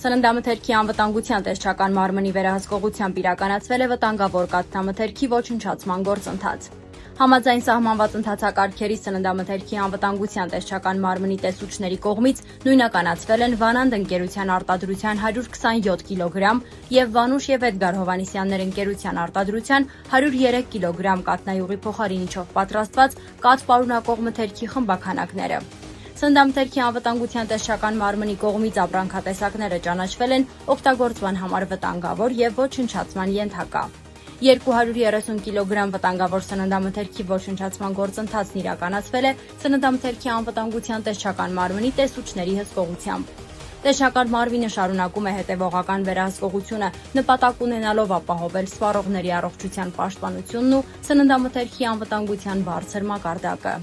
Սննդամթերքի անվտանգության տեսչական մարմնի վերահսկողությամբ իրականացվել է վտանգավոր կաթնամթերքի ոչնչացման գործընթաց։ Համաձայն սահմանված ընթացակարգերի սննդամթերքի անվտանգության տեսչական մարմնի տեսուչների կողմից նույնականացվել են Վանանդ ընկերության արտադրության 127 կիլոգրամ և Վանուշ և Էդգար Հովհաննիսյաններ ընկերության արտադրության 103 կիլոգրամ կաթնայուղի փոխարինիչով պատրաստված կաթ պարունակող մթերքի խմբաքանակները։ Սննդամթերքի անվտանգության տեսչական մարմնի կողմից ապրանքատեսակները ճանաչվել են օգտագործման համար վտանգավոր և ոչնչացման ենթակա։ 230 կիլոգրամ վտանգավոր սննդամթերքի ոչնչացման գործընթացն իրականացվել է սննդամթերքի անվտանգության տեսչական մարմնի տեսուչների հսկողությամբ։ Տեսչական մարմինը շարունակում է հետևողական վերահսկողությունը նպատակ ունենալով ապահովել սպառողների առողջության պաշտպանությունն ու սննդամթերքի անվտանգության բարձր մակարդակը։